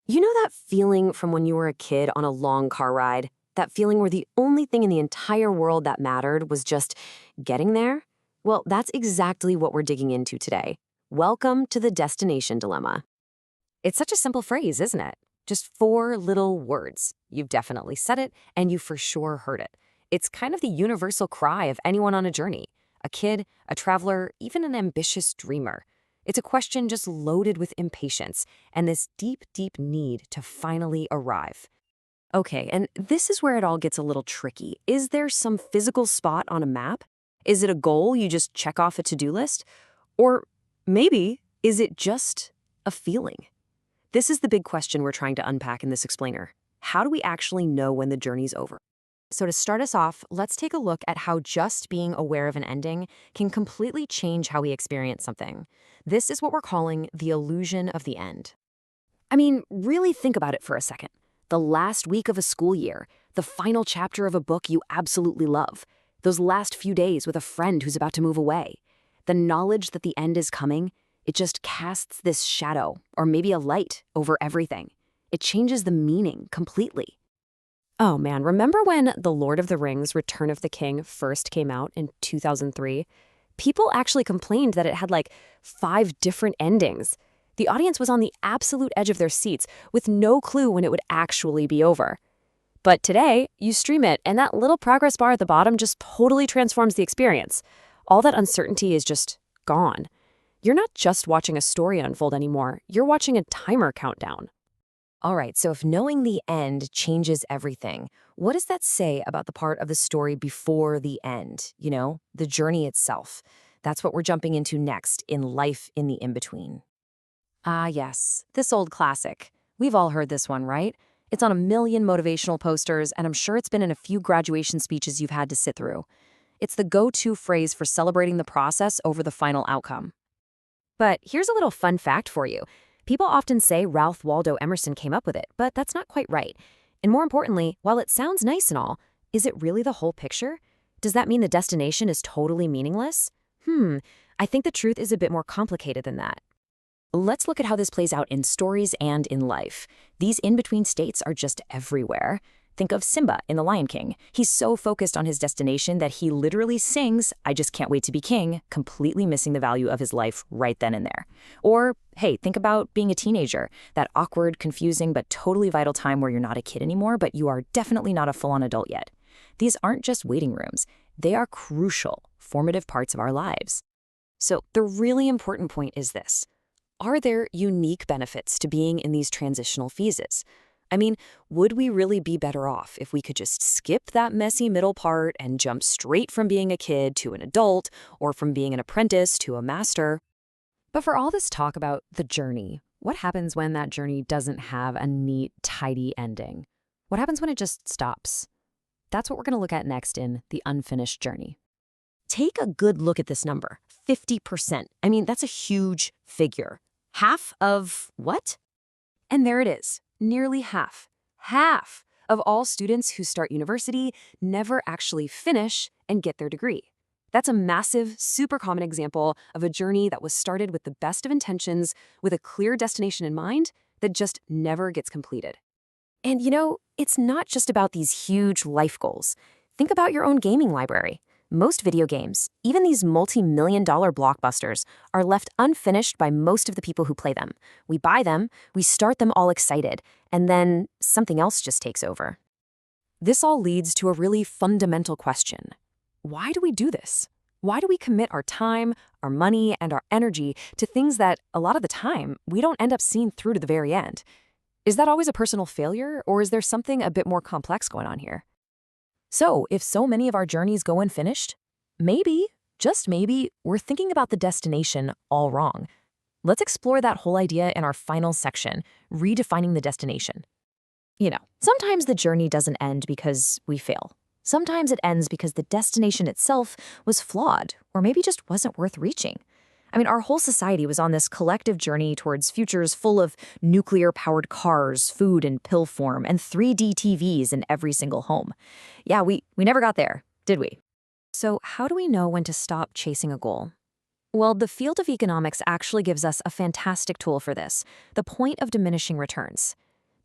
You know that feeling from when you were a kid on a long car ride? That feeling where the only thing in the entire world that mattered was just getting there? Well, that's exactly what we're digging into today. Welcome to the destination dilemma. It's such a simple phrase, isn't it? Just four little words. You've definitely said it, and you for sure heard it. It's kind of the universal cry of anyone on a journey. A kid, a traveler, even an ambitious dreamer. It's a question just loaded with impatience and this deep, deep need to finally arrive. Okay, and this is where it all gets a little tricky. Is there some physical spot on a map? Is it a goal you just check off a to-do list? Or maybe, is it just a feeling? This is the big question we're trying to unpack in this explainer. How do we actually know when the journey's over? So to start us off, let's take a look at how just being aware of an ending can completely change how we experience something. This is what we're calling the illusion of the end. I mean, really think about it for a second. The last week of a school year, the final chapter of a book you absolutely love, those last few days with a friend who's about to move away. The knowledge that the end is coming, it just casts this shadow, or maybe a light, over everything. It changes the meaning completely. Oh man, remember when The Lord of the Rings: Return of the King first came out in 2003? People actually complained that it had like 5 different endings. The audience was on the absolute edge of their seats with no clue when it would actually be over. But today, you stream it and that little progress bar at the bottom just totally transforms the experience. All that uncertainty is just gone. You're not just watching a story unfold anymore, you're watching a timer countdown. All right, so if knowing the end changes everything, what does that say about the part of the story before the end? The journey itself. That's what we're jumping into next in Life in the In-Between. Ah, yes, this old classic. We've all heard this one, right? It's on a million motivational posters, and I'm sure it's been in a few graduation speeches you've had to sit through. It's the go-to phrase for celebrating the process over the final outcome. But here's a little fun fact for you. People often say Ralph Waldo Emerson came up with it, but that's not quite right. And more importantly, while it sounds nice and all, is it really the whole picture? Does that mean the destination is totally meaningless? I think the truth is a bit more complicated than that. Let's look at how this plays out in stories and in life. These in-between states are just everywhere. Think of Simba in The Lion King. He's so focused on his destination that he literally sings, "I just can't wait to be king," completely missing the value of his life right then and there. Or, hey, think about being a teenager, that awkward, confusing, but totally vital time where you're not a kid anymore, but you are definitely not a full-on adult yet. These aren't just waiting rooms. They are crucial, formative parts of our lives. So the really important point is this. Are there unique benefits to being in these transitional phases? I mean, would we really be better off if we could just skip that messy middle part and jump straight from being a kid to an adult, or from being an apprentice to a master? But for all this talk about the journey, what happens when that journey doesn't have a neat, tidy ending? What happens when it just stops? That's what we're going to look at next in The Unfinished Journey. Take a good look at this number, 50%. I mean, that's a huge figure. Half of what? And there it is. Nearly half of all students who start university never actually finish and get their degree. That's a massive, super common example of a journey that was started with the best of intentions, with a clear destination in mind, that just never gets completed. And it's not just about these huge life goals. Think about your own gaming library. Most video games, even these multi-million-dollar blockbusters, are left unfinished by most of the people who play them. We buy them, we start them all excited, and then something else just takes over. This all leads to a really fundamental question. Why do we do this? Why do we commit our time, our money, and our energy to things that, a lot of the time, we don't end up seeing through to the very end? Is that always a personal failure, or is there something a bit more complex going on here? So, if so many of our journeys go unfinished, maybe, just maybe, we're thinking about the destination all wrong. Let's explore that whole idea in our final section, redefining the destination. Sometimes the journey doesn't end because we fail. Sometimes it ends because the destination itself was flawed, or maybe just wasn't worth reaching. I mean, our whole society was on this collective journey towards futures full of nuclear-powered cars, food in pill form, and 3D TVs in every single home. Yeah, we never got there, did we? So how do we know when to stop chasing a goal? Well, the field of economics actually gives us a fantastic tool for this, the point of diminishing returns.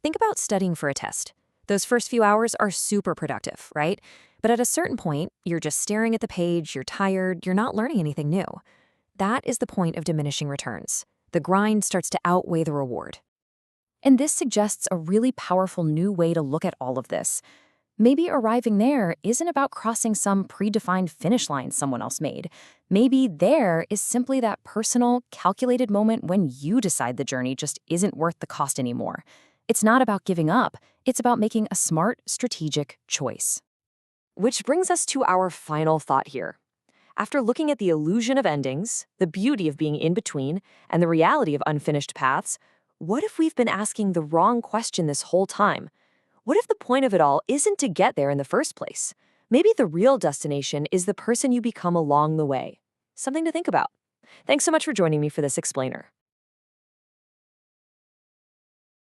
Think about studying for a test. Those first few hours are super productive, right? But at a certain point, you're just staring at the page, you're tired, you're not learning anything new. That is the point of diminishing returns. The grind starts to outweigh the reward. And this suggests a really powerful new way to look at all of this. Maybe arriving there isn't about crossing some predefined finish line someone else made. Maybe there is simply that personal, calculated moment when you decide the journey just isn't worth the cost anymore. It's not about giving up. It's about making a smart, strategic choice. Which brings us to our final thought here. After looking at the illusion of endings, the beauty of being in between, and the reality of unfinished paths, what if we've been asking the wrong question this whole time? What if the point of it all isn't to get there in the first place? Maybe the real destination is the person you become along the way. Something to think about. Thanks so much for joining me for this explainer.